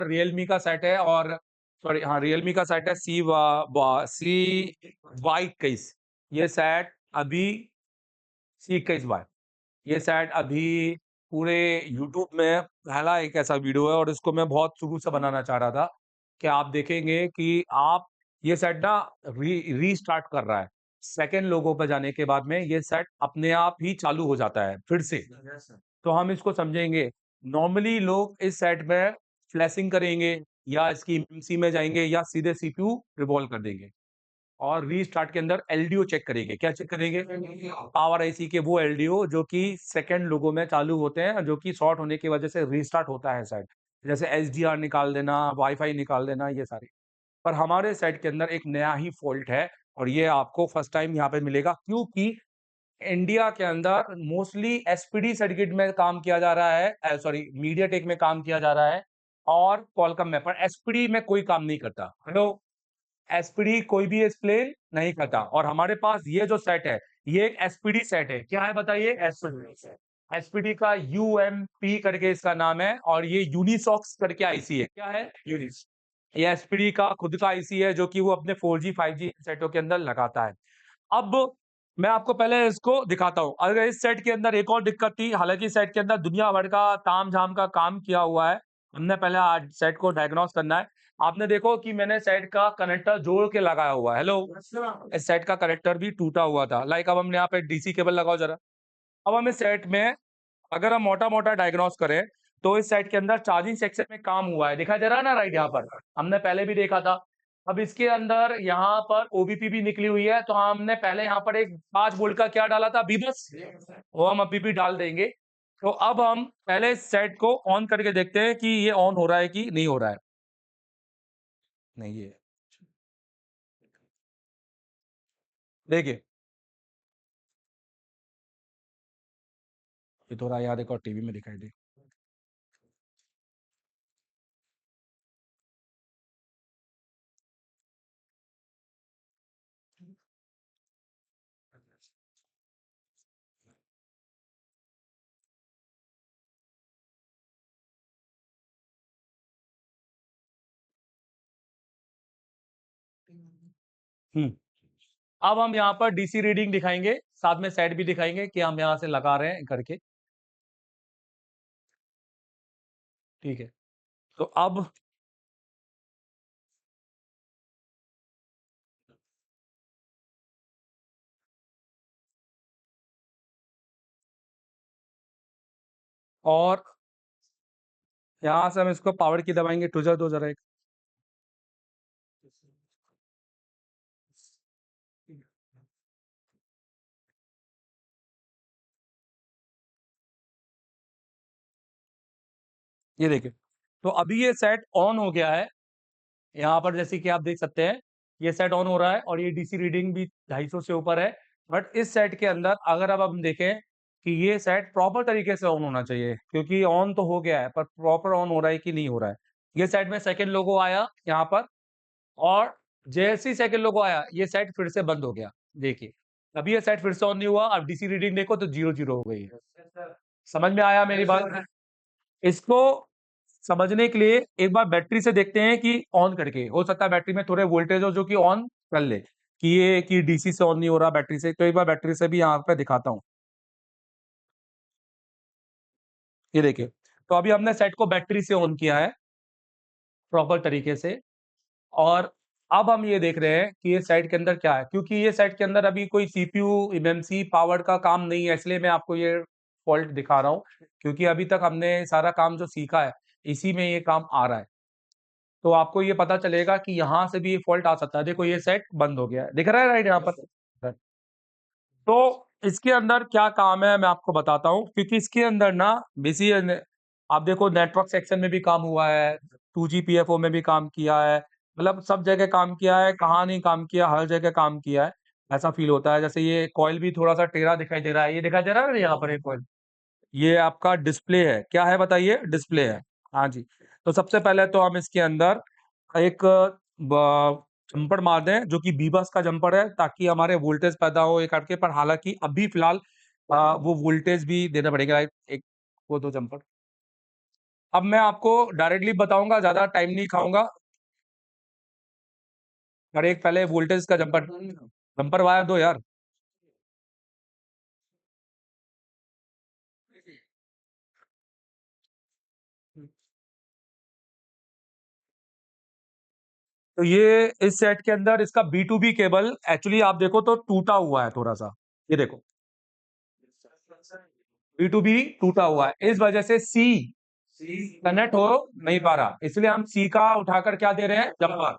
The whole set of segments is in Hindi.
रियलमी का सेट है और सॉरी हाँ रियलमी का सेट है C/21। ये सेट अभी C21 ये सेट अभी पूरे यूट्यूब में पहला एक ऐसा वीडियो है और इसको मैं बहुत शुरू से बनाना चाह रहा था कि आप देखेंगे कि आप ये सेट ना रीस्टार्ट कर रहा है। सेकंड लोगों पे जाने के बाद में ये सेट अपने आप ही चालू हो जाता है फिर से। तो हम इसको समझेंगे। नॉर्मली लोग इस सेट में फ्लैशिंग करेंगे या इसकी एमसी में जाएंगे या सीधे सीपीयू रिवॉल्व कर देंगे और रीस्टार्ट के अंदर एलडीओ चेक करेंगे। क्या चेक करेंगे? पावर आईसी के वो एलडीओ जो कि सेकंड लोगों में चालू होते हैं, जो कि शॉर्ट होने की वजह से रीस्टार्ट होता है सेट। जैसे एसडीआर निकाल देना, वाईफाई निकाल देना, ये सारे। पर हमारे सेट के अंदर एक नया ही फॉल्ट है और ये आपको फर्स्ट टाइम यहाँ पे मिलेगा, क्योंकि इंडिया के अंदर मोस्टली एसपीडी सर्किट में काम किया जा रहा है, सॉरी मीडियाटेक में काम किया जा रहा है और क्वालकॉम में, पर एसपीडी में कोई काम नहीं करता। हेलो, एसपीडी कोई भी एक्सप्लेन नहीं करता और हमारे पास ये जो सेट है ये एक एसपीडी सेट है। क्या है बताइए? एसपीडी। एसपीडी का यूएमपी करके इसका नाम है और ये यूनिसॉक्स करके आईसी है। क्या है? यूनिस। ये एसपीडी का खुद का आईसी है जो कि वो अपने 4G 5G सेटों के अंदर लगाता है। अब मैं आपको पहले इसको दिखाता हूं। अगर इस सेट के अंदर एक और दिक्कत थी, हालांकि सेट के अंदर दुनिया भर का तामझाम का काम किया हुआ है। हमने पहले आज सेट को डायग्नोस करना है। आपने देखो कि मैंने सेट का कनेक्टर जोड़ के लगाया हुआ है। हेलो, इस सेट का कनेक्टर भी टूटा हुआ था। लाइक अब हमने यहाँ पे डीसी केबल लगाओ जरा। अब हम इस सेट में अगर हम मोटा मोटा डायग्नोस करें तो इस सेट के अंदर चार्जिंग सेक्शन में काम हुआ है। दिखाई दे रहा है ना राइट? यहाँ पर हमने पहले भी देखा था। अब इसके अंदर यहाँ पर ओबीपी भी निकली हुई है, तो हमने पहले यहाँ पर एक 5 वोल्ट का क्या डाला था? बीबस। वो हम अभी भी डाल देंगे। तो अब हम पहले इस सेट को ऑन करके देखते हैं कि ये ऑन हो रहा है कि नहीं हो रहा है। नहीं, ये देखिए, ये थोड़ा याद एक और टीवी में दिखाई दे। हम्म। अब हम यहाँ पर डीसी रीडिंग दिखाएंगे, साथ में सेट भी दिखाएंगे कि हम यहाँ से लगा रहे हैं करके। ठीक है, तो अब और यहाँ से हम इसको पावर की दबाएंगे। ट्विजर दो जरा एक। ये देखिए, तो अभी ये सेट ऑन हो गया है। यहाँ पर जैसे कि आप देख सकते हैं ये सेट ऑन हो रहा है और ये डीसी रीडिंग भी 250 से ऊपर है। बट इस सेट के अंदर अगर अब हम देखें कि ये सेट प्रॉपर तरीके से ऑन होना चाहिए, क्योंकि ऑन तो हो गया है पर प्रॉपर ऑन हो रहा है कि नहीं हो रहा है। ये सेट में सेकंड लोगो आया यहाँ पर और जैसे ही सेकंड लोगो आया ये सेट फिर से बंद हो गया। देखिए, अभी ये सेट फिर से ऑन नहीं हुआ। अब डीसी रीडिंग देखो तो 0 0 हो गई है। समझ में आया मेरी बात? इसको समझने के लिए एक बार बैटरी से देखते हैं कि ऑन करके, हो सकता है बैटरी में थोड़े वोल्टेज हो जो कि ऑन कर ले, कि ये कि डीसी से ऑन नहीं हो रहा बैटरी से। तो एक बार बैटरी से भी यहाँ पे दिखाता हूँ। ये देखिए, तो अभी हमने सेट को बैटरी से ऑन किया है प्रॉपर तरीके से और अब हम ये देख रहे हैं कि ये सेट के अंदर क्या है, क्योंकि ये सेट के अंदर अभी कोई सीपीयू एमएमसी पावर का काम नहीं है, इसलिए मैं आपको ये फॉल्ट दिखा रहा हूँ। क्योंकि अभी तक हमने सारा काम जो सीखा है इसी में ये काम आ रहा है। तो आपको ये पता चलेगा कि यहाँ से भी ये फॉल्ट आ सकता है। देखो ये सेट बंद हो गया है, दिख रहा है राइट यहाँ पर? तो इसके अंदर क्या काम है मैं आपको बताता हूँ, क्योंकि इसके अंदर ना बेसी आप देखो नेटवर्क सेक्शन में भी काम हुआ है, 2GPFO में भी काम किया है, मतलब सब जगह काम किया है। कहाँ नहीं काम किया, हर जगह काम किया है। ऐसा फील होता है। जैसे ये कॉइल भी थोड़ा सा टेढ़ा दिखाई दे रहा है। ये दिखाई दे रहा है ना यहाँ पर एक कॉइल? ये आपका डिस्प्ले है। क्या है बताइए? डिस्प्ले है। हाँ जी। तो सबसे पहले तो हम इसके अंदर एक जंपर मार दें जो कि बीबस का जंपर है, ताकि हमारे वोल्टेज पैदा हो एक हटके पर। हालांकि अभी फिलहाल वो वोल्टेज भी देना पड़ेगा। एक वो दो जंपर अब मैं आपको डायरेक्टली बताऊंगा, ज्यादा टाइम नहीं खाऊंगा। और एक पहले वोल्टेज का जंपर जंपर वायर दो यार। तो ये इस सेट के अंदर इसका B2B केबल एक्चुअली आप देखो तो टूटा हुआ है थोड़ा सा, ये देखो B2B टूटा हुआ है, इस वजह से C कनेक्ट हो नहीं पा रहा, इसलिए हम C का उठाकर क्या दे रहे हैं, जंपर।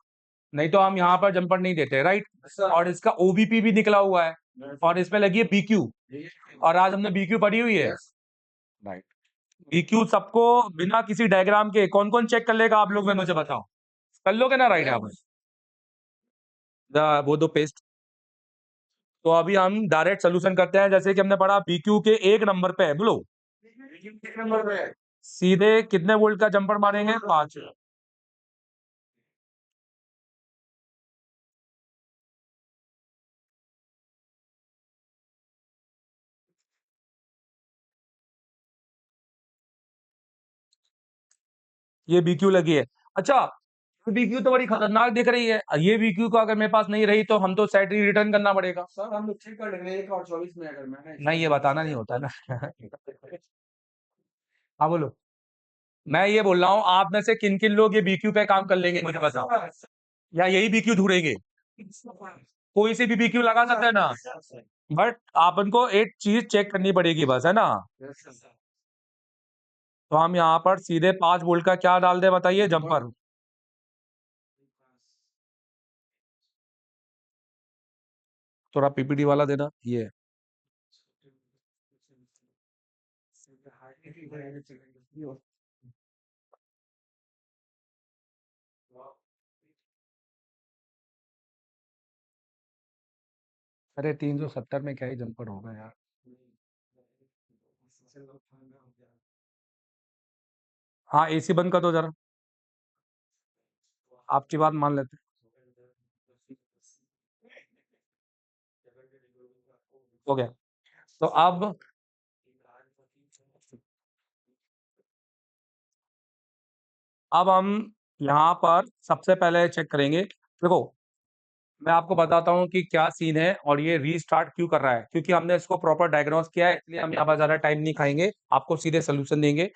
नहीं तो हम यहाँ पर जंपर नहीं देते, राइट। और इसका OBP भी निकला हुआ है और इसमें लगी है BQ, और आज हमने BQ पढ़ी हुई है, राइट। BQ सबको बिना किसी डायग्राम के कौन कौन चेक कर लेगा, आप लोग में मुझे बताओ, कर लोगे ना, राइट। आप वो दो पेस्ट। तो अभी हम डायरेक्ट सोल्यूशन करते हैं, जैसे कि हमने पढ़ा BQ के 1 नंबर पे है, बोलो नंबर पे सीधे कितने वोल्ट का जंपर मारेंगे, 5। ये BQ लगी है। अच्छा, BQ तो बड़ी खतरनाक दिख रही है, ये BQ को अगर मेरे पास नहीं रही तो हम तो सेट ही रिटर्न करना पड़ेगा। सर हम चेक कर लेंगे 1 और 24 में, अगर मैंने नहीं, ये बताना नहीं होता ना। हाँ बोलो। मैं ये बोल रहा हूँ, आप में से किन किन लोग ये BQ पे काम कर लेंगे, मुझे बताओ, या यही BQ ढूंढेंगे। कोई सी भी BQ लगा सकते हैं ना, बट आपन को एक चीज चेक करनी पड़ेगी बस, है ना। तो हम यहाँ पर सीधे 5 वोल्ट का क्या डाल दे, बताइए, जंपर। थोड़ा PPT वाला देना, ये अरे 370 में क्या ही जंपर होगा यार। हाँ, AC बंद कर दो जरा, आपकी बात मान लेते हैं। हो गया। तो अब हम यहाँ पर सबसे पहले चेक करेंगे, देखो मैं आपको बताता हूँ कि क्या सीन है और ये रीस्टार्ट क्यों कर रहा है, क्योंकि हमने इसको प्रॉपर डायग्नोस किया है, इसलिए हम यहाँ पर ज्यादा टाइम नहीं खाएंगे, आपको सीधे सोल्यूशन देंगे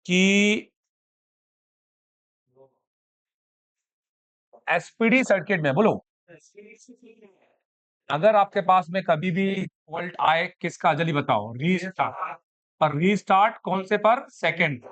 कि SPD सर्किट में, बोलो, अगर आपके पास में कभी भी फॉल्ट आए, किसका, जल्दी बताओ, रीस्टार्ट पर। रीस्टार्ट कौन से पर, सेकंड,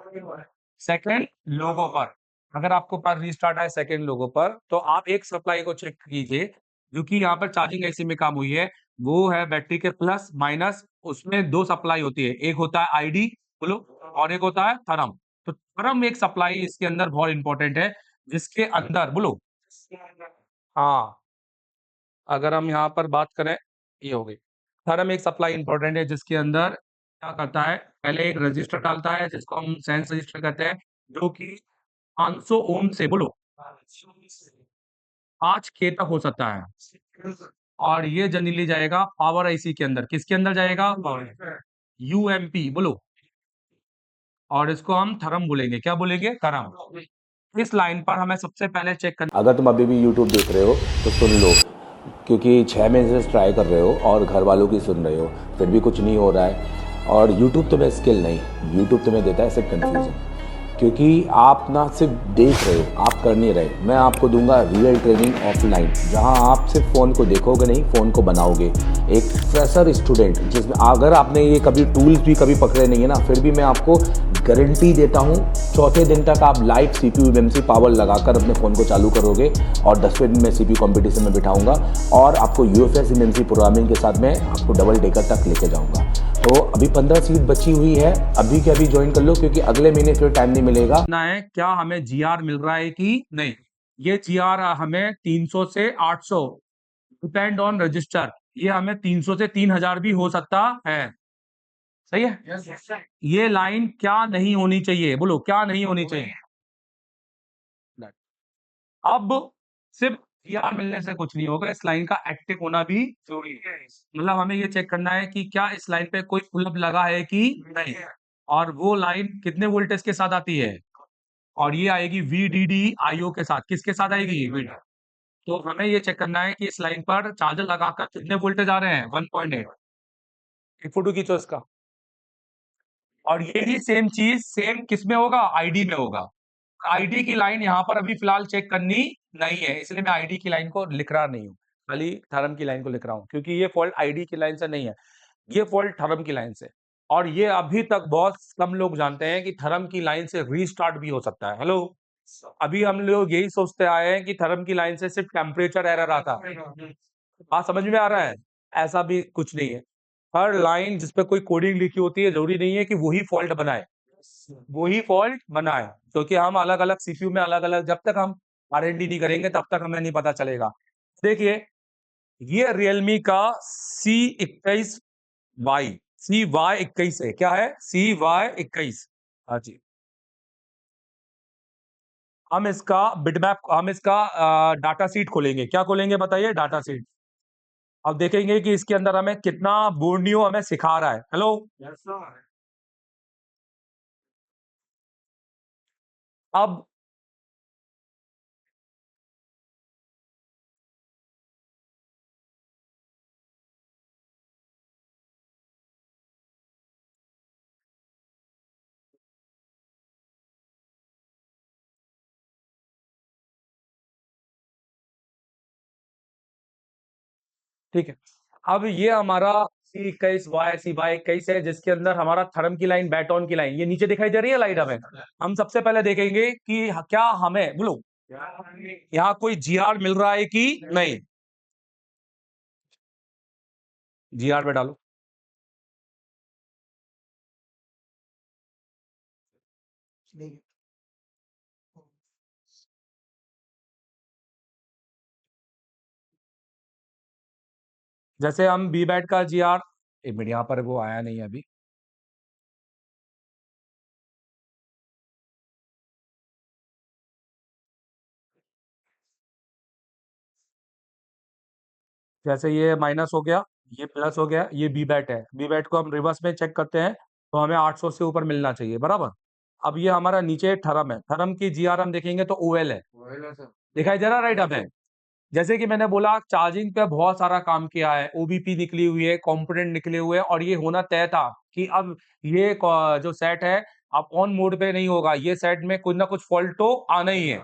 सेकंड लोगो पर। अगर आपको पास रीस्टार्ट आए सेकंड लोगो पर, तो आप एक सप्लाई को चेक कीजिए, जो कि यहाँ पर चार्जिंग ऐसी में काम हुई है, वो है बैटरी के प्लस माइनस, उसमें 2 सप्लाई होती है, एक होता है ID, बोलो, और एक होता है थर्म। तो थर्म एक सप्लाई इसके अंदर बहुत इंपॉर्टेंट है, जिसके अंदर, बोलो, हाँ, अगर हम यहाँ पर बात करें, ये हो गई। थर्म एक सप्लाई इंपॉर्टेंट है, जिसके अंदर क्या करता है, पहले एक रजिस्टर डालता है, जिसको हम सेंस रजिस्टर कहते हैं, जो कि 500 ओम से, बोलो, 5K तक हो सकता है। और ये जनरली जाएगा पावर IC के अंदर, किसके अंदर जाएगा, UMP, बोलो, और इसको हम थर्म बोलेंगे, क्या बोलेंगे, थर्म। इस लाइन पर हमें सबसे पहले चेक करना, अगर तुम अभी भी यूट्यूब देख रहे हो तो सुन लो, क्योंकि 6 महीने से ट्राई कर रहे हो और घर वालों की सुन रहे हो, फिर भी कुछ नहीं हो रहा है। और यूट्यूब तुम्हें स्किल नहीं, यूट्यूब तुम्हें देता है सिर्फ कन्फ्यूज़न, क्योंकि आप ना सिर्फ देख रहे हो, आप कर नहीं रहे। मैं आपको दूंगा रियल ट्रेनिंग ऑफलाइन, जहां आप सिर्फ फ़ोन को देखोगे नहीं, फ़ोन को बनाओगे। एक फ्रेशर स्टूडेंट, जिसमें अगर आपने ये कभी टूल्स भी कभी पकड़े नहीं है ना, फिर भी मैं आपको गारंटी देता हूँ, चौथे दिन तक आप लाइव CPU MMC पावर लगाकर अपने फ़ोन को चालू करोगे, और 10वें दिन में CPU कंपटीशन में बिठाऊंगा, और आपको UFS MMC प्रोग्रामिंग के साथ में आपको डबल डेकर तक लेके जाऊंगा। तो अभी 15 सीट बची हुई है, अभी के अभी ज्वाइन कर लो, क्योंकि अगले महीने फिर टाइम नहीं मिलेगा। ना है क्या हमें GR मिल रहा है कि नहीं। ये GR हमें 300 से 800, डिपेंड ऑन रजिस्टर, ये हमें 300 से 3000 भी हो सकता है, सही है। ये लाइन क्या नहीं होनी चाहिए, बोलो, क्या नहीं होनी चाहिए। अब सिर्फ GR मिलने से कुछ नहीं होगा, इस लाइन का एक्टिव होना भी जरूरी है। मतलब हमें ये चेक करना है कि क्या इस लाइन पे कोई पुल अप लगा है कि नहीं। और वो लाइन कितने वोल्टेज के साथ आती है, और ये आएगी VDD के साथ। किसके साथ आएगी? तो हमें ये चेक करना है कि इस लाइन पर चार्जर लगाकर कितने वोल्टेज आ रहे हैं, 1.8। एक फोटो खींचो इसका। और यही सेम चीज सेम किस में होगा? आईडी में होगा। आईडी की लाइन यहाँ पर अभी फिलहाल चेक करनी नहीं है, इसलिए मैं आईडी की लाइन को लिख रहा नहीं हूँ, खाली थर्म की लाइन को लिख रहा हूँ, क्योंकि ये फॉल्ट आईडी की लाइन से नहीं है, ये फॉल्ट थर्म की लाइन से। और ये अभी तक बहुत कम लोग जानते हैं कि थर्म की लाइन से रीस्टार्ट भी हो सकता है। हेलो, अभी हम लोग यही सोचते आए हैं कि थर्म की लाइन से सिर्फ टेम्परेचर एरर आता है। बात समझ में आ रहा है? ऐसा भी कुछ नहीं है। हर लाइन जिसपे कोई कोडिंग लिखी होती है, जरूरी नहीं है कि वही फॉल्ट बनाए, वही फॉल्ट बनाए, क्योंकि हम अलग अलग सीपीयू में अलग अलग, जब तक हम R&D नहीं करेंगे तब तक हमें नहीं पता चलेगा। देखिए, ये रियलमी का CY21 है। क्या है? CY21। हाँ जी। हम इसका डाटा सीट खोलेंगे। क्या खोलेंगे बताइए? Data sheet. अब देखेंगे कि इसके अंदर हमें कितना बोर्नियो हमें सिखा रहा है। हेलो, अब ठीक है, अब ये हमारा C21 है, जिसके अंदर हमारा थर्म की लाइन, बैटॉन की लाइन ये नीचे दिखाई दे रही है लाइट हमें। हम सबसे पहले देखेंगे कि क्या हमें बोलो यहाँ कोई GR मिल रहा है कि नहीं। GR पे डालो। जैसे हम बी बैट का GR, एक मिनट, यहाँ पर वो आया नहीं है अभी। जैसे ये माइनस हो गया, ये प्लस हो गया, ये बी बैट है। बी बैट को हम रिवर्स में चेक करते हैं तो हमें 800 से ऊपर मिलना चाहिए, बराबर। अब ये हमारा नीचे थरम है, थरम की GR हम देखेंगे तो OL है, दिखाई दे रहा राइट हमें। जैसे कि मैंने बोला, चार्जिंग पे बहुत सारा काम किया है, OBP निकली हुई है, कंपोनेंट निकले हुए हैं, और ये होना तय था कि अब ये जो सेट है अब ऑन मोड पे नहीं होगा, ये सेट में कुछ ना कुछ फॉल्ट तो आना ही है।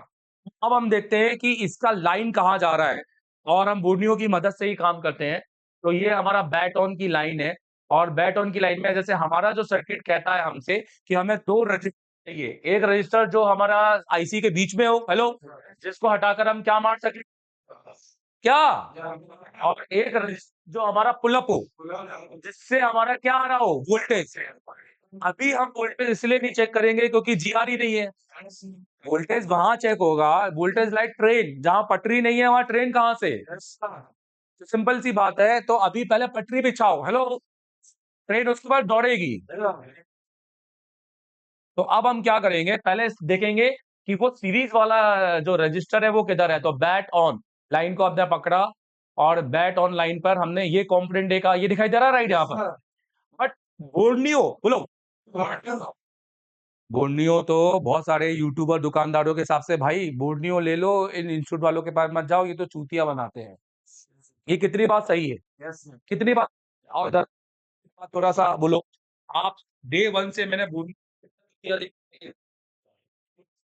अब हम देखते हैं कि इसका लाइन कहाँ जा रहा है, और हम बोर्नियो की मदद से ही काम करते हैं। तो ये हमारा बैट ऑन की लाइन है, और बैट ऑन की लाइन में जैसे हमारा जो सर्किट कहता है हमसे कि हमें दो रजिस्टर चाहिए, एक रजिस्टर जो हमारा आईसी के बीच में हो, हेलो, जिसको हटाकर हम क्या मार सके, क्या, और एक रजिस्टर जो हमारा पुलअप हो, जिससे हमारा क्या आ रहा हो, वोल्टेज। अभी हम वोल्टेज इसलिए नहीं चेक करेंगे क्योंकि GR ही नहीं है। वोल्टेज वहां चेक होगा, वोल्टेज लाइक ट्रेन, जहां पटरी नहीं है वहां ट्रेन कहां से। तो सिंपल सी बात है, तो अभी पहले पटरी बिछाओ, हेलो, ट्रेन उसके बाद दौड़ेगी। तो अब हम क्या करेंगे, पहले देखेंगे कि वो सीरीज वाला जो रजिस्टर है वो किधर है। तो बैट ऑन लाइन को आपने पकड़ा, और बैट ऑन लाइन पर हमने ये कॉम्पोनेंट देखा, ये दिखाई दे रहा है राइट यहाँ पर। बट बोर्नियो बोलो, बोर्नियो तो बहुत सारे यूट्यूबर दुकानदारों के हिसाब से, भाई बोर्नियो ले लो, इन इंस्टीट्यूट वालों के पास मत जाओ, ये तो चूतिया बनाते हैं। ये कितनी बात सही है? कितनी बात? और इधर थोड़ा सा बोलो। आप डे वन से मैंने बोर्नियो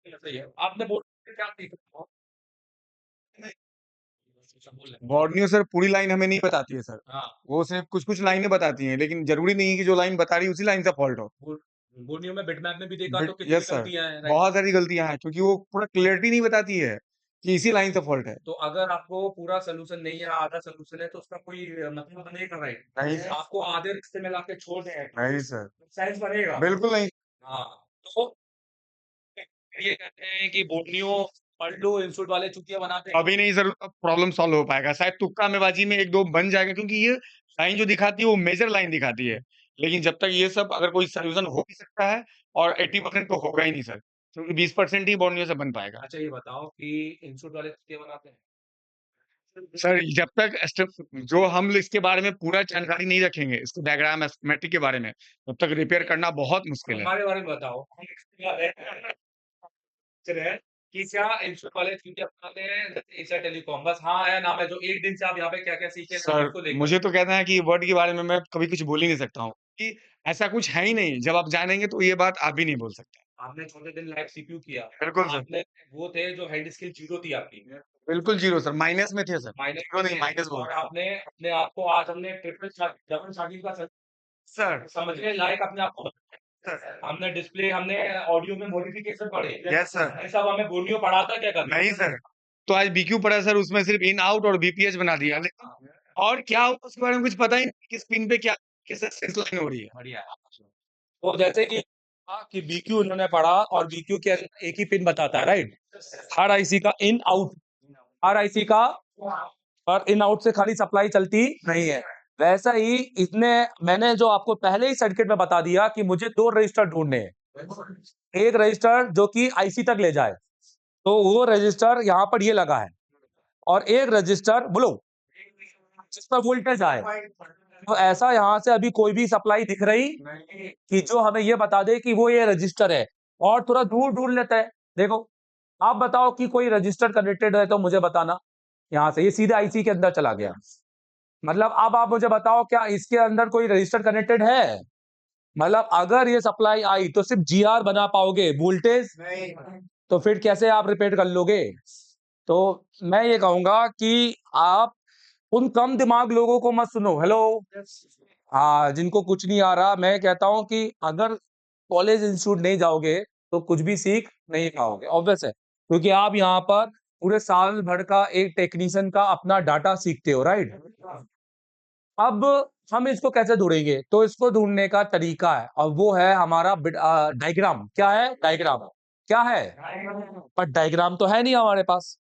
सही है, आपने बोर्नियो क्या सीखा? बॉर्नियो सर पूरी लाइन हमें नहीं बताती है सर। हाँ, वो सिर्फ कुछ-कुछ लाइनें बताती हैं, लेकिन ज़रूरी नहीं है कि जो लाइन बता रही है उसी लाइन से फॉल्ट हो। बोर्नियो में बिटमैप में भी देखा बिट तो कितनी यस सर, गलतियां हैं, राइट। बहुत सारी गलतियाँ हैं क्योंकि वो पूरा क्लैरिटी नहीं बताती है कि इसी लाइन से फॉल्ट है। तो अगर आपको पूरा सोल्यूशन नहीं है, आधा सोल्यूशन है, तो उसका कोई मतलब नहीं कर रहा है। नहीं सर, आपको आधे रिश्ते में लाके छोड़ दें, नहीं सर, सेंस बनेगा। बिल्कुल नहीं। हाँ, तो ये कहते हैं कि बोर्नियो पढ़ लो, इंस्टीट्यूट वाले चुतिया बनाते हैं। अभी नहीं सर, प्रॉब्लम सॉल्व हो पाएगा। शायद तुक्का-मेबाजी में 1-2 बन जाएगा क्योंकि ये लाइन जो दिखाती है वो मेजर लाइन दिखाती है। लेकिन जब तक ये सब अगर कोई सॉल्यूशन हो भी सकता है और 80% तो होगा ही नहीं सर, क्योंकि 20% ही बॉर्नियो से बन पाएगा। अच्छा, ये बताओ कि इंस्टीट्यूट वाले चुतिया बनाते हैं। सर जब तक जो हम इसके बारे में पूरा जानकारी नहीं रखेंगे, इसके डायग्राम स्कीमेटिक के बारे में, तब तक रिपेयर करना बहुत मुश्किल है। हमारे बारे में बताओ कि क्या इंस्टीट्यूट कॉलेज क्योंकि अपनाते हैं जैसे एशिया टेलीकॉम बस हाँ है नाम है जो एक दिन से आप यहाँ पे क्या-क्या सीखे सर इसको लेकर मुझे तो कहना है कि वर्ड के बारे में मैं कभी कुछ बोल ही नहीं सकता हूँ कि ऐसा कुछ है ही नहीं। जब आप जानेंगे तो ये बात आप भी नहीं बोल सकते। आपने छोटे दिन लाइव सीपीयू किया बिल्कुल सर। आपने वो थे जो हेड स्किल 0 थी आपकी बिल्कुल जीरो सर, माइनस में थे सर। माइनस जीरो नहीं, माइनस बोल और आपने अपने आप को आज हमने डबल चार्जिंग का सर। समझने लायक अपने आप को हमने डिस्प्ले हमने ऑडियो में मॉडिफिकेशन पढ़े यस सर। ये सब हमें बोर्नियो पढ़ाता क्या करना नहीं सर। तो आज बीक्यू पढ़ा सर, उसमें सिर्फ इन आउट और बीपीएच बना दिया। लेकिन और क्या होगा उसके बारे में कुछ पता ही नहीं, किस पिन पे क्या कैसे सेंस लाइन हो रही है। बढ़िया तो जैसे कि कि बीक्यू उन्होंने पढ़ा और बीक्यू के अंदर एक ही पिन बताता है राइट हर आईसी का इन आउट हर आईसी का और इन आउट से खाली सप्लाई चलती नहीं है वैसा ही इसने मैंने जो आपको पहले ही सर्किट में बता दिया कि मुझे 2 रजिस्टर ढूंढने हैं एक रजिस्टर जो कि आईसी तक ले जाए तो वो रजिस्टर यहाँ पर ये लगा है और एक रजिस्टर बोलो जिस पर वोल्टेज आए तो ऐसा यहाँ से अभी कोई भी सप्लाई दिख रही कि जो हमें ये बता दे कि वो ये रजिस्टर है और थोड़ा दूर ढूंढ लेते हैं देखो आप बताओ कि कोई रजिस्टर कनेक्टेड है तो मुझे बताना यहाँ से ये सीधे आईसी के अंदर चला गया मतलब अब आप मुझे बताओ क्या इसके अंदर कोई रजिस्टर कनेक्टेड है मतलब अगर ये सप्लाई आई तो सिर्फ जीआर बना पाओगे वोल्टेज तो फिर कैसे आप रिपेयर कर लोगे तो मैं ये कहूंगा कि आप उन कम दिमाग लोगों को मत सुनो हेलो हाँ जिनको कुछ नहीं आ रहा मैं कहता हूं कि अगर कॉलेज इंस्टीट्यूट नहीं जाओगे तो कुछ भी सीख नहीं पाओगे ऑब्वियस है क्योंकि आप यहाँ पर पूरे साल भर का एक टेक्नीशियन का अपना डाटा सीखते हो राइट अब हम इसको कैसे ढूंढेंगे तो इसको ढूंढने का तरीका है और वो है हमारा डायग्राम क्या है डायग्राम क्या है पर डायग्राम तो है नहीं हमारे पास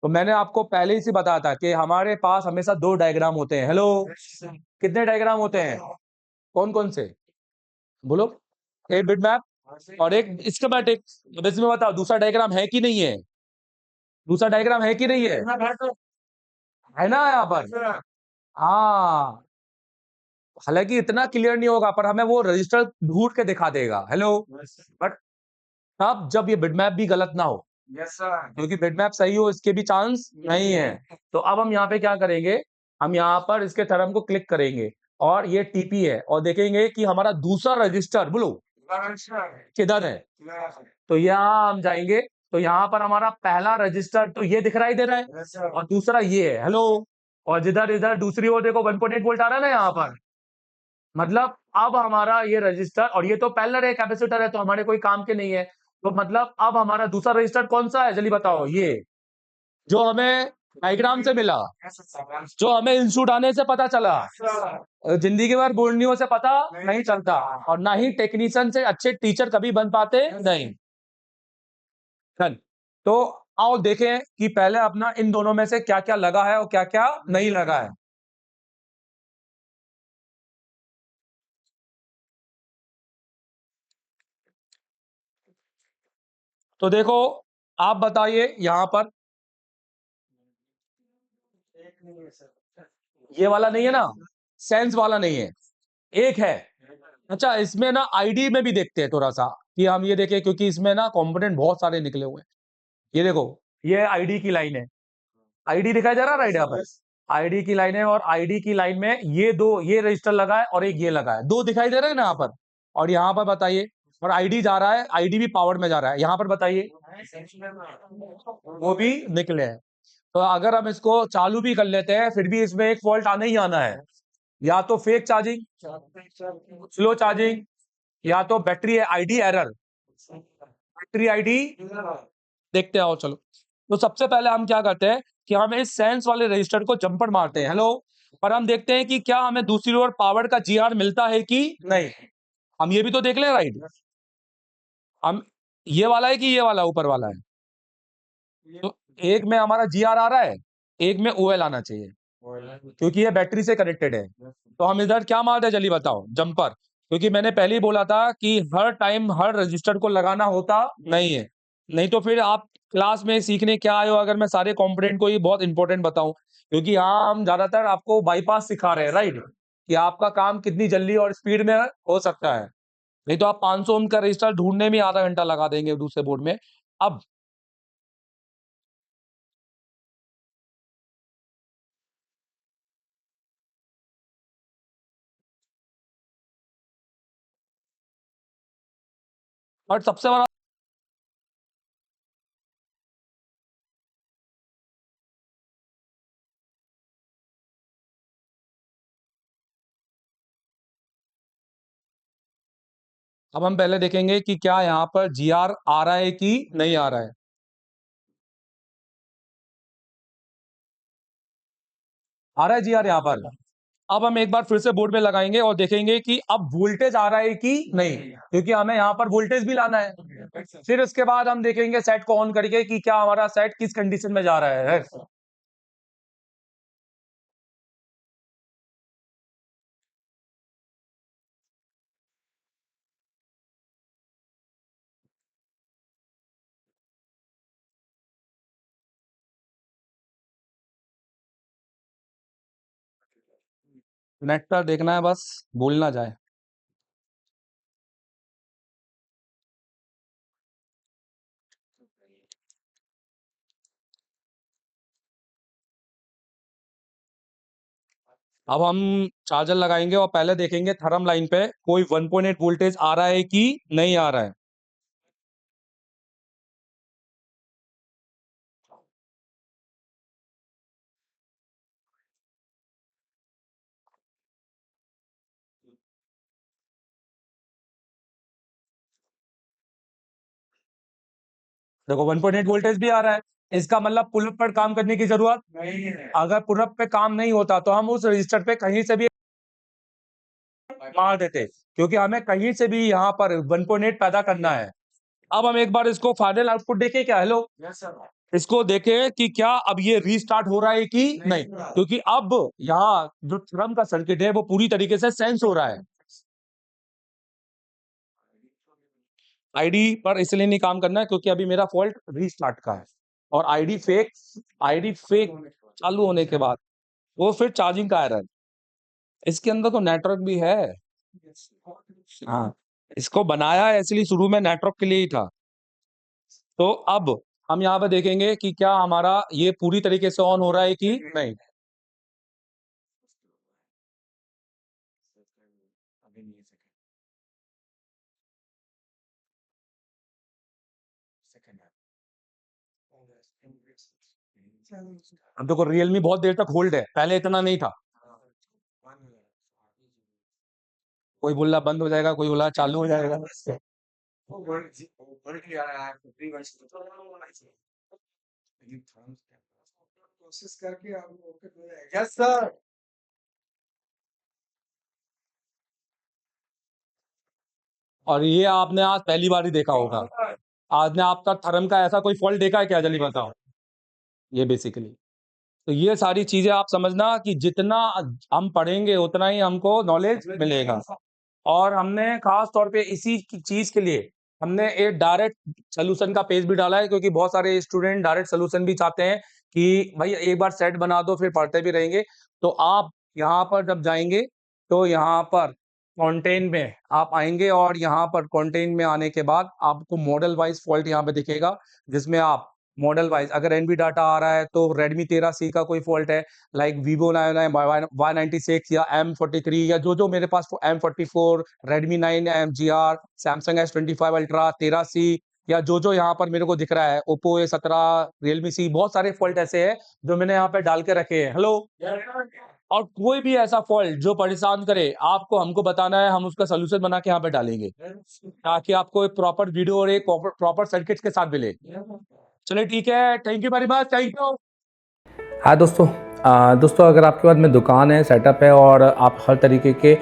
तो मैंने आपको पहले ही से बताया था कि हमारे पास हमेशा 2 डायग्राम होते हैं हेलो कितने डायग्राम होते हैं कौन कौन से बोलो एक बिट मैप और एक स्कीमेटिक अब इसमें बताओ दूसरा डायग्राम है कि नहीं है दूसरा डायग्राम है कि नहीं है ना यहाँ पर हाँ हालांकि इतना क्लियर नहीं होगा पर हमें वो रजिस्टर ढूंढ के दिखा देगा हेलो बट तब जब ये बिटमैप भी गलत ना हो क्योंकि बिटमैप सही हो इसके भी चांस नहीं है तो अब हम यहाँ पे क्या करेंगे हम यहाँ पर इसके थर्म को क्लिक करेंगे और ये टीपी है और देखेंगे कि हमारा दूसरा रजिस्टर बोलो किधर है तो यहाँ हम जाएंगे तो यहाँ पर हमारा पहला रजिस्टर तो ये दिखाई दे रहा है और दूसरा ये है हेलो और जिधर इधर दूसरी ओर देखो 1.8 वोल्ट आ रहा है ना यहाँ पर मतलब अब हमारा ये रजिस्टर और ये तो पैरेलल है कैपेसिटर है तो हमारे कोई काम के नहीं है तो मतलब अब हमारा दूसरा रजिस्टर कौन सा है जल्दी बताओ ये जो हमें डायग्राम से मिला जो हमें इंस्टीट्यूट आने से पता चला जिंदगी भर बोर्नियों से पता नहीं चलता और ना ही टेक्नीशियन से अच्छे टीचर कभी बन पाते नहीं चल तो आओ देखें कि पहले अपना इन दोनों में से क्या क्या लगा है और क्या क्या नहीं लगा है तो देखो आप बताइए यहां पर ये वाला नहीं है ना सेंस वाला नहीं है एक है अच्छा इसमें ना आईडी में भी देखते हैं थोड़ा सा कि हम ये देखें क्योंकि इसमें ना कंपोनेंट बहुत सारे निकले हुए हैं ये देखो ये आईडी की लाइन है आईडी दिखाई जा रहा है राइट यहाँ पर आईडी की लाइन है और आईडी की लाइन में ये दो ये रजिस्टर लगा है और एक ये लगा है दो दिखाई दे रहे हैं ना यहाँ पर और यहाँ पर बताइए और आईडी जा रहा है आईडी भी पावर में जा रहा है यहाँ पर बताइए वो भी निकले हैं तो अगर हम इसको चालू भी कर लेते हैं फिर भी इसमें एक फॉल्ट आना ही आना है या तो फेक चार्जिंग स्लो चार्जिंग या तो battery ID error battery ID देखते आओ चलो तो सबसे पहले हम क्या करते हैं कि हम इस सेंस वाले रजिस्टर को जंपर मारते हैं हेलो पर हम देखते हैं कि क्या हमें दूसरी ओर पावर का जीआर मिलता है कि नहीं हम ये भी तो देख लें राइट हम ये वाला है कि ये वाला ऊपर वाला है तो एक में हमारा जीआर आ रहा है एक में ओएल आना चाहिए क्योंकि ये बैटरी से कनेक्टेड है तो हम इधर क्या मारते हैं जल्दी बताओ जंपर क्योंकि मैंने पहले ही बोला था कि हर टाइम हर रजिस्टर को लगाना होता नहीं है नहीं तो फिर आप क्लास में सीखने क्या आए हो अगर मैं सारे कंपोनेंट को ही बहुत इंपॉर्टेंट बताऊं, क्योंकि यहाँ हम ज्यादातर आपको बाईपास सिखा रहे हैं, राइट, कि आपका काम कितनी जल्दी और स्पीड में हो सकता है। नहीं तो आप 500 ओम का रजिस्टर ढूंढने में आधा घंटा लगा देंगे दूसरे बोर्ड में। अब और सबसे बड़ा अब हम पहले देखेंगे कि क्या यहाँ पर जीआर आ रहा है कि नहीं आ रहा है। आ रहा है जीआर यहाँ पर। अब हम एक बार फिर से बोर्ड में लगाएंगे और देखेंगे कि अब वोल्टेज आ रहा है कि नहीं, क्योंकि हमें यहाँ पर वोल्टेज भी लाना है। फिर उसके बाद हम देखेंगे सेट को ऑन करके कि क्या हमारा सेट किस कंडीशन में जा रहा है। नेट पर देखना है, बस भूल ना जाए। अब हम चार्जर लगाएंगे और पहले देखेंगे थर्म लाइन पे कोई 1.8 वोल्टेज आ रहा है कि नहीं आ रहा है। देखो 1.8 वोल्टेज भी आ रहा है, इसका मतलब पुल अप पर काम करने की जरूरत नहीं है। अगर पुल अप पे काम नहीं होता तो हम उस रजिस्टर पे कहीं से भी मार देते, क्योंकि हमें कहीं से भी यहाँ पर 1.8 पैदा करना है। अब हम एक बार इसको फाइनल आउटपुट देखें क्या, हेलो इसको देखें कि क्या अब ये रीस्टार्ट हो रहा है कि नहीं, क्योंकि अब यहाँ जो थ्रम का सर्किट है वो पूरी तरीके से सेंस हो रहा है। आईडी पर इसलिए नहीं काम करना है क्योंकि अभी मेरा फॉल्ट रीस्टार्ट का है, और आईडी फेक चालू होने के बाद वो फिर चार्जिंग का एरर। इसके अंदर तो नेटवर्क भी है। हाँ, इसको बनाया है इसलिए शुरू में नेटवर्क के लिए ही था। तो अब हम यहाँ पे देखेंगे कि क्या हमारा ये पूरी तरीके से ऑन हो रहा है कि नहीं। अब देखो रियलमी बहुत देर तक होल्ड है, पहले इतना नहीं था। कोई बोला बंद हो जाएगा, कोई बोला चालू हो जाएगा। कोशिश करके यस सर। और ये आपने आज पहली बार ही देखा होगा, आज ने आपका थर्म का ऐसा कोई फॉल्ट देखा है क्या, जल्दी बताओ। ये बेसिकली तो ये सारी चीजें आप समझना कि जितना हम पढ़ेंगे उतना ही हमको नॉलेज मिलेगा। और हमने खास तौर पे इसी चीज के लिए हमने एक डायरेक्ट सोल्यूशन का पेज भी डाला है, क्योंकि बहुत सारे स्टूडेंट डायरेक्ट सोल्यूशन भी चाहते हैं कि भाई एक बार सेट बना दो फिर पढ़ते भी रहेंगे। तो आप यहाँ पर जब जाएंगे तो यहाँ पर कंटेंट में आप आएंगे, और यहाँ पर कंटेंट में आने के बाद आपको मॉडल वाइज फॉल्ट यहाँ पे दिखेगा, जिसमें आप मॉडल वाइज अगर एनबी डाटा आ रहा है तो Redmi 13C का कोई फॉल्ट है, लाइक Vivo Y96 या M43 या जो मेरे पास M44, Redmi 9 MGR, Samsung S25 Ultra 13C, या जो यहाँ पर मेरे को दिख रहा है Oppo A17, Realme C, बहुत सारे फॉल्ट ऐसे हैं जो मैंने यहाँ पे डाल के रखे हैं। हेलो, और कोई भी ऐसा फॉल्ट जो परेशान करे आपको हमको बताना है, हम उसका सोल्यूशन बना के यहाँ पे डालेंगे ताकि आपको एक प्रॉपर वीडियो और एक प्रॉपर सर्किट के साथ मिले। चलिए ठीक है, thank you very much, thank you. हाँ दोस्तों अगर आपके पास में दुकान है, सेटअप है और आप हर तरीके के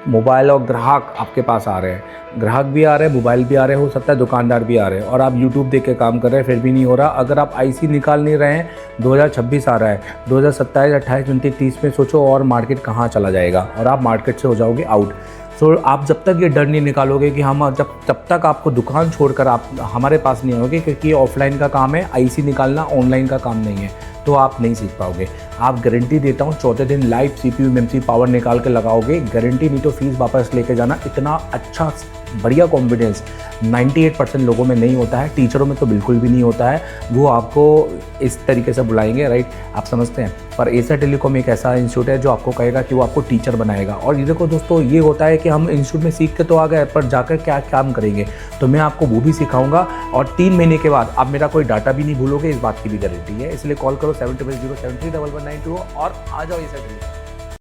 मोबाइल और ग्राहक आपके पास आ रहे हैं, ग्राहक भी आ रहे हैं, मोबाइल भी आ रहे हैं, हो सकता है दुकानदार भी आ रहे हैं, और आप YouTube देख के काम कर रहे हैं फिर भी नहीं हो रहा, अगर आप IC निकाल नहीं रहे हैं, 2026 आ रहा है, 2027, 28, 29, 30 में सोचो और मार्केट कहाँ चला जाएगा और आप मार्केट से हो जाओगे आउट। सो आप जब तक ये डर नहीं निकालोगे कि हम जब तक आपको दुकान छोड़कर आप हमारे पास नहीं आओगे, क्योंकि ये ऑफलाइन का काम है, आईसी निकालना ऑनलाइन का काम नहीं है, तो आप नहीं सीख पाओगे। आप गारंटी देता हूँ, चौथे दिन लाइव CPU मेमोरी पावर निकाल के लगाओगे, गारंटी, नहीं तो फीस वापस लेके जाना। इतना अच्छा बढ़िया कॉन्फिडेंस 98% लोगों में नहीं होता है, टीचरों में तो बिल्कुल भी नहीं होता है। वो आपको इस तरीके से बुलाएंगे, राइट, आप समझते हैं। पर एशिया टेलीकॉम एक ऐसा इंस्टीट्यूट है जो आपको कहेगा कि वो आपको टीचर बनाएगा। और ये देखो दोस्तों, ये होता है कि हम इंस्टीट्यूट में सीख के तो आ गए, पर जाकर क्या काम करेंगे, तो मैं आपको वो भी सिखाऊंगा। और 3 महीने के बाद आप मेरा कोई डाटा भी नहीं भूलोगे, इस बात की भी गारंटी है। इसलिए कॉल करो 720737311192 और आ जाओ एशिया टेलीकॉम।